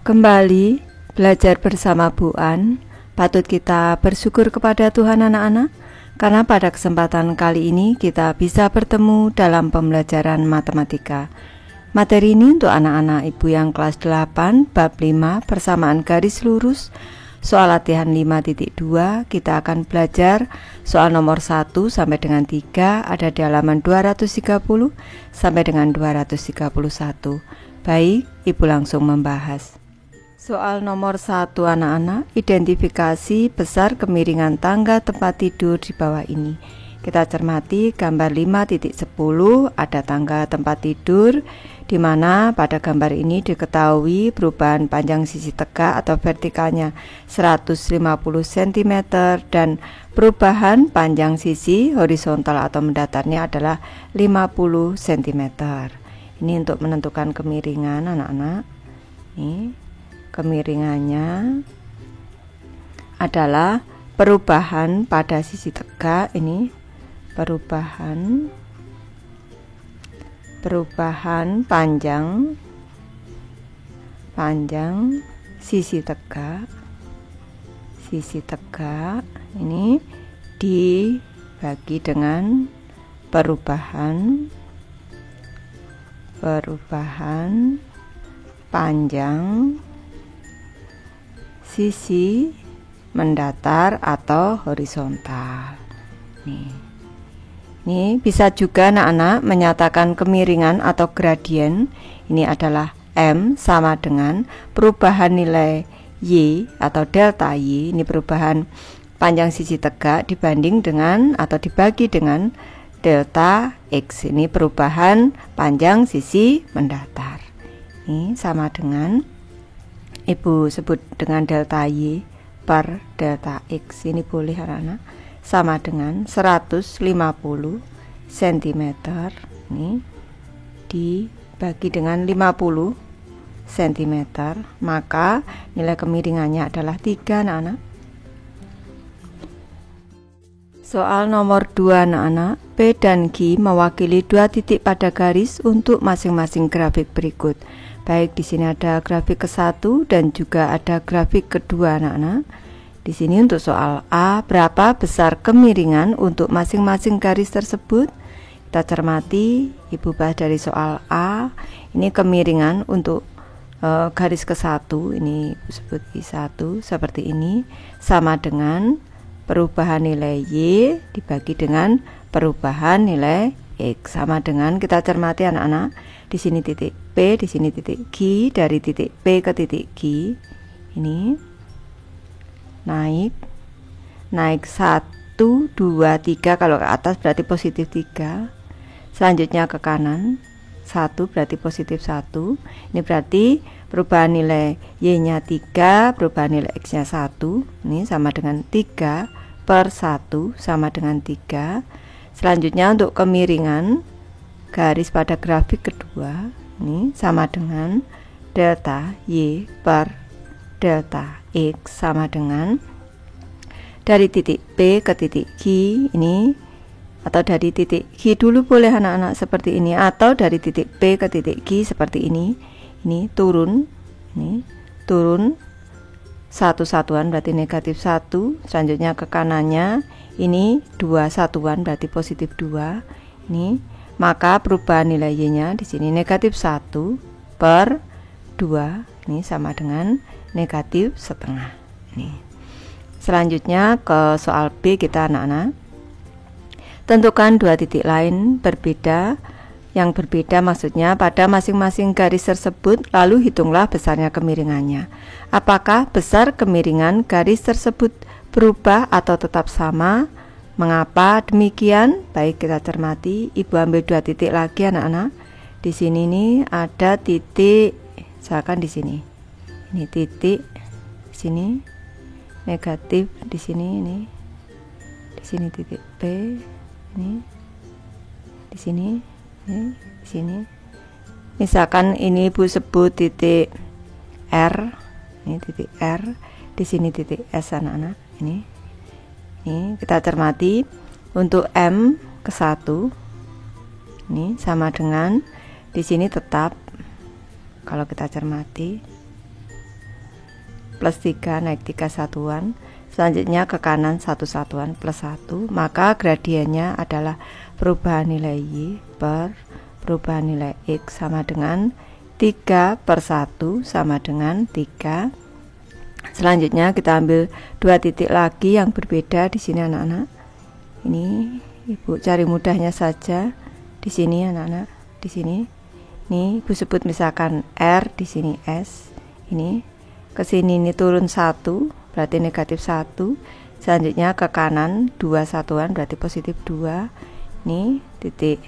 Kembali belajar bersama Bu An. Patut kita bersyukur kepada Tuhan anak-anak, karena pada kesempatan kali ini kita bisa bertemu dalam pembelajaran matematika. Materi ini untuk anak-anak ibu yang kelas 8 bab 5 persamaan garis lurus. Soal latihan 5.2 kita akan belajar soal nomor 1 sampai dengan 3 ada di halaman 230 sampai dengan 231. Baik, ibu langsung membahas. Soal nomor 1 anak-anak, identifikasi besar kemiringan tangga tempat tidur di bawah ini. Kita cermati gambar 5.10 ada tangga tempat tidur, di mana pada gambar ini diketahui perubahan panjang sisi tegak atau vertikalnya 150 cm dan perubahan panjang sisi horizontal atau mendatarnya adalah 50 cm. Ini untuk menentukan kemiringan anak-anak. Ini kemiringannya adalah perubahan pada sisi tegak, ini perubahan panjang sisi tegak ini dibagi dengan perubahan panjang sisi mendatar atau horizontal. Ini bisa juga anak-anak menyatakan kemiringan atau gradien. Ini adalah M sama dengan perubahan nilai Y atau delta Y. Ini perubahan panjang sisi tegak dibanding dengan atau dibagi dengan delta X. Ini perubahan panjang sisi mendatar. Ini sama dengan ibu sebut dengan delta Y per delta X. Ini boleh anak-anak sama dengan 150 cm. Ini dibagi dengan 50 cm, maka nilai kemiringannya adalah 3 anak-anak. Soal nomor 2 anak-anak, P dan Q mewakili 2 titik pada garis untuk masing-masing grafik berikut. Baik, di sini ada grafik ke-1 dan juga ada grafik kedua anak-anak. Di sini untuk soal A, berapa besar kemiringan untuk masing-masing garis tersebut? Kita cermati, ibu bahas dari soal A. Ini kemiringan untuk garis ke-1, ini ibu sebut I1 seperti ini, sama dengan perubahan nilai Y dibagi dengan perubahan nilai X, sama dengan, kita cermati anak-anak, di sini titik P, di sini titik Q, dari titik P ke titik Q ini naik 1, 2, 3, kalau ke atas berarti positif 3, selanjutnya ke kanan 1 berarti positif 1, ini berarti perubahan nilai Y nya 3, perubahan nilai X nya 1, ini sama dengan 3 per 1 sama dengan 3. Selanjutnya untuk kemiringan garis pada grafik kedua, ini sama dengan delta Y per delta X sama dengan dari titik P ke titik Q ini, atau dari titik Q dulu boleh anak-anak seperti ini, atau dari titik P ke titik Q seperti ini turun, ini turun satu satuan berarti negatif 1, selanjutnya ke kanannya ini 2 satuan berarti positif 2, ini maka perubahan nilai Y nya di sini negatif 1 per 2, ini sama dengan negatif setengah. Selanjutnya ke soal B kita anak-anak. Tentukan 2 titik lain berbeda, yang berbeda maksudnya pada masing-masing garis tersebut, lalu hitunglah besarnya kemiringannya. Apakah besar kemiringan garis tersebut berubah atau tetap sama? Mengapa demikian? Baik, kita cermati. Ibu ambil 2 titik lagi anak-anak. Di sini nih ada titik, misalkan di sini. Ini titik di sini negatif, di sini ini. Di sini titik P, ini. Di sini, ini, di sini. Misalkan ini ibu sebut titik R. Ini titik R, di sini titik S anak-anak. Ini kita cermati untuk M ke 1. Ini sama dengan di sini tetap, kalau kita cermati plus 3 naik 3 satuan, selanjutnya ke kanan 1 satuan plus 1, maka gradiennya adalah perubahan nilai Y per perubahan nilai X sama dengan 3 per 1 sama dengan 3. Selanjutnya kita ambil 2 titik lagi yang berbeda di sini anak-anak. Ini Ibu cari mudahnya saja di sini anak-anak, di sini. Ini Ibu sebut misalkan R, di sini S. Ini ke sini ini turun 1, berarti negatif 1. Selanjutnya ke kanan 2 satuan, berarti positif 2. Ini titik.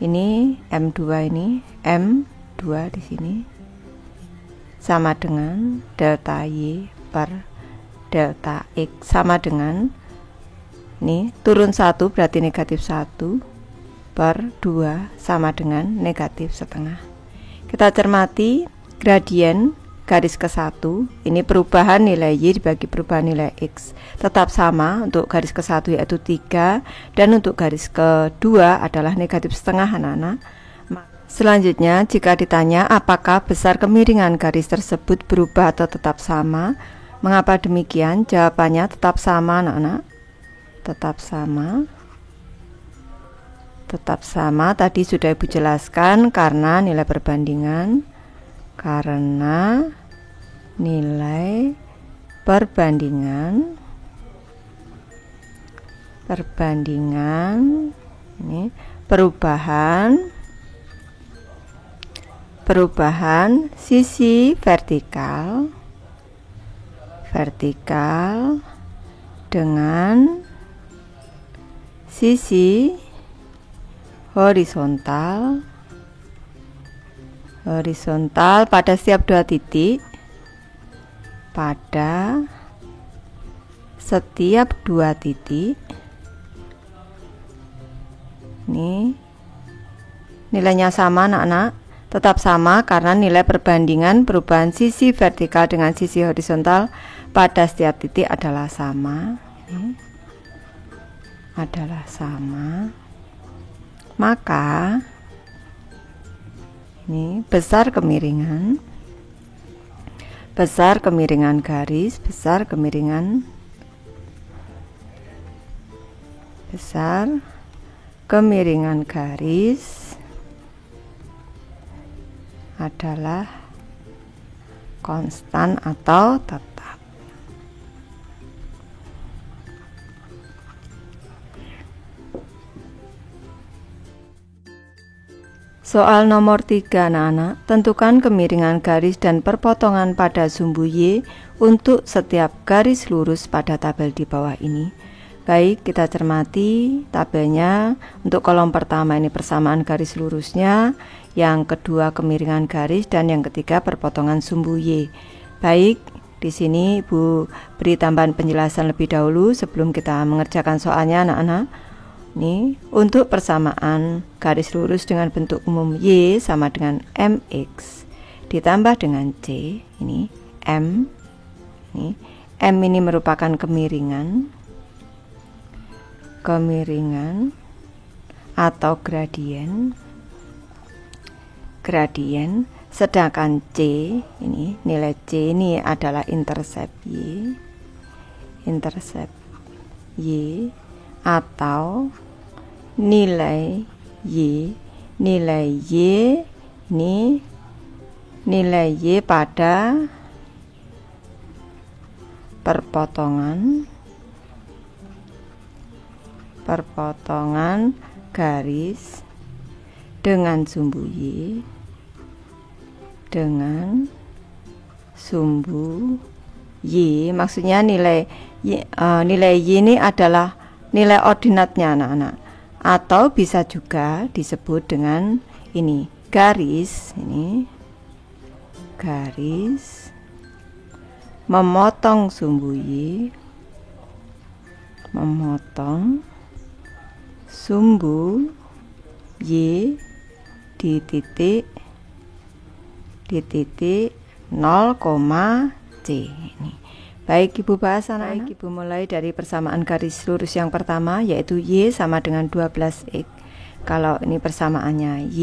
Ini M2, ini M2 di sini sama dengan delta Y per delta X sama dengan ini turun 1 berarti negatif 1 per 2 sama dengan negatif setengah. Kita cermati gradien garis ke 1, ini perubahan nilai Y dibagi perubahan nilai X tetap sama untuk garis ke 1 yaitu 3, dan untuk garis ke 2 adalah negatif setengah anak-anak. Selanjutnya jika ditanya apakah besar kemiringan garis tersebut berubah atau tetap sama, mengapa demikian? Jawabannya tetap sama anak-anak. Tetap sama. Tetap sama, tadi sudah Ibu jelaskan karena nilai perbandingan. Karena nilai perbandingan ini perubahan sisi vertikal dengan sisi horizontal pada setiap 2 titik, pada setiap 2 titik. Ini nilainya sama anak-anak, tetap sama karena nilai perbandingan perubahan sisi vertikal dengan sisi horizontal pada setiap titik adalah sama. Ini adalah sama, maka ini besar kemiringan garis, besar kemiringan garis adalah konstan atau tetap. Soal nomor 3 anak-anak, tentukan kemiringan garis dan perpotongan pada sumbu Y untuk setiap garis lurus pada tabel di bawah ini. Baik, kita cermati tabelnya. Untuk kolom pertama ini persamaan garis lurusnya, yang kedua kemiringan garis, dan yang ketiga perpotongan sumbu Y. Baik, di sini Ibu beri tambahan penjelasan lebih dahulu sebelum kita mengerjakan soalnya anak-anak. Ini untuk persamaan garis lurus dengan bentuk umum Y sama dengan MX ditambah dengan C, ini M. Ini M ini merupakan kemiringan atau gradien, sedangkan C ini nilai C ini adalah intercept Y atau nilai Y ini nilai Y pada perpotongan garis dengan sumbu Y, maksudnya nilai Y ini adalah nilai ordinatnya anak-anak, atau bisa juga disebut dengan ini garis memotong sumbu Y di titik 0, C ini. Baik Ibu bahas anak-anak. Ibu mulai dari persamaan garis lurus yang pertama, yaitu Y sama dengan 12X. Kalau ini persamaannya Y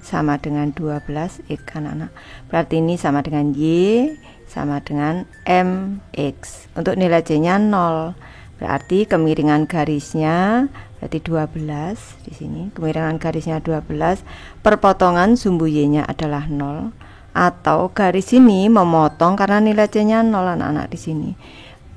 sama dengan 12X anak-anak, berarti ini sama dengan Y sama dengan MX. Untuk nilai C-nya 0. Berarti kemiringan garisnya berarti 12 di sini. Kemiringan garisnya 12, perpotongan sumbu Y-nya adalah 0, atau garis ini memotong karena nilai C-nya 0 anak-anak di sini.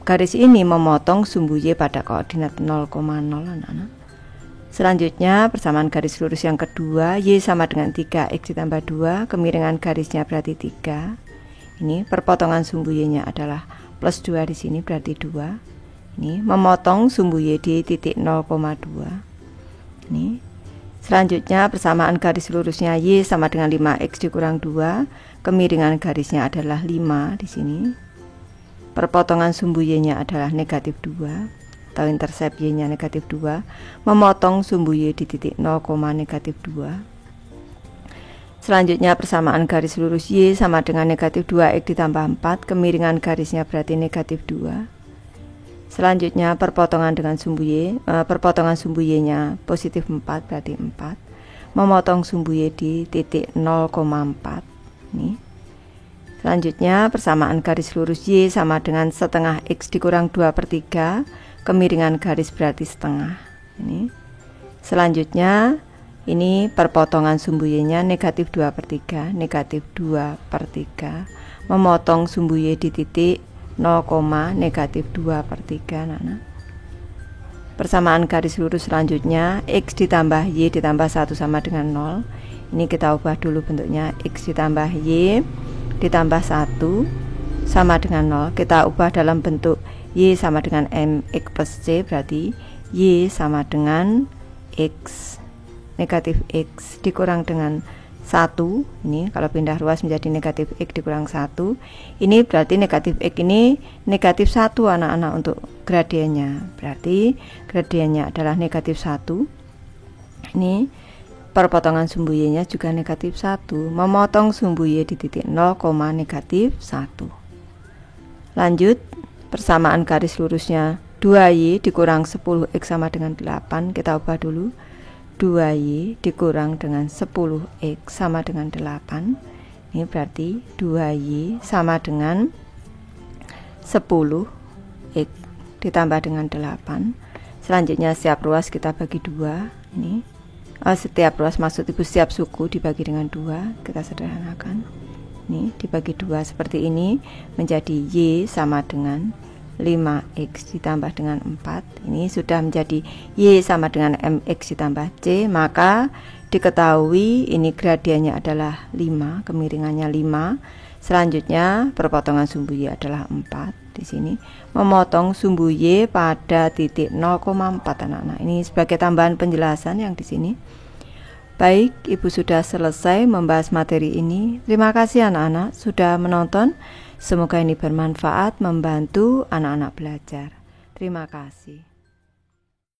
Garis ini memotong sumbu Y pada koordinat 0,0 anak-anak. Selanjutnya persamaan garis lurus yang kedua, Y sama dengan 3X ditambah 2, kemiringan garisnya berarti 3. Ini perpotongan sumbu Y-nya adalah plus 2 di sini berarti 2. Ini memotong sumbu Y di titik 0,2. Ini selanjutnya persamaan garis lurusnya Y sama dengan 5X dikurang 2, kemiringan garisnya adalah 5 di sini. Perpotongan sumbu Y-nya adalah negatif 2 atau intercept Y-nya negatif 2, memotong sumbu Y di titik 0, negatif 2. Selanjutnya persamaan garis lurus Y sama dengan negatif 2X ditambah 4, kemiringan garisnya berarti negatif 2. Selanjutnya perpotongan dengan sumbu Y, perpotongan sumbu Y-nya positif 4 berarti 4, memotong sumbu Y di titik 0,4. Ini. Selanjutnya persamaan garis lurus Y sama dengan setengah X dikurang 2/3, kemiringan garis berarti setengah. Ini. Selanjutnya ini perpotongan sumbu Y-nya negatif 2/3, negatif 2/3, memotong sumbu Y di titik 0, negatif 2/3 anak-anak. Persamaan garis lurus selanjutnya X ditambah Y ditambah 1 sama dengan 0. Ini kita ubah dulu bentuknya, X ditambah Y ditambah 1 sama dengan 0. Kita ubah dalam bentuk Y sama dengan MX plus C, berarti Y sama dengan X negatif X dikurang dengan 1. Ini kalau pindah ruas menjadi negatif X dikurang 1. Ini berarti negatif X ini negatif 1 anak-anak untuk gradiennya. Berarti gradiennya adalah negatif 1. Ini perpotongan sumbu Y-nya juga negatif 1, memotong sumbu Y di titik 0, negatif 1. Lanjut, persamaan garis lurusnya 2Y dikurang 10X sama dengan 8. Kita ubah dulu. 2Y dikurang dengan 10X sama dengan 8. Ini berarti 2Y sama dengan 10X ditambah dengan 8. Selanjutnya setiap ruas kita bagi 2. Ini setiap ruas maksud ibu setiap suku dibagi dengan 2. Kita sederhanakan. Ini dibagi 2 seperti ini, menjadi Y sama dengan 5X ditambah dengan 4. Ini sudah menjadi Y sama dengan MX ditambah C, maka diketahui ini gradiennya adalah 5, kemiringannya 5. Selanjutnya perpotongan sumbu Y adalah 4 di sini, memotong sumbu Y pada titik 0,4 anak-anak. Ini sebagai tambahan penjelasan yang di sini. Baik, Ibu sudah selesai membahas materi ini. Terima kasih anak-anak sudah menonton. Semoga ini bermanfaat, membantu anak-anak belajar. Terima kasih.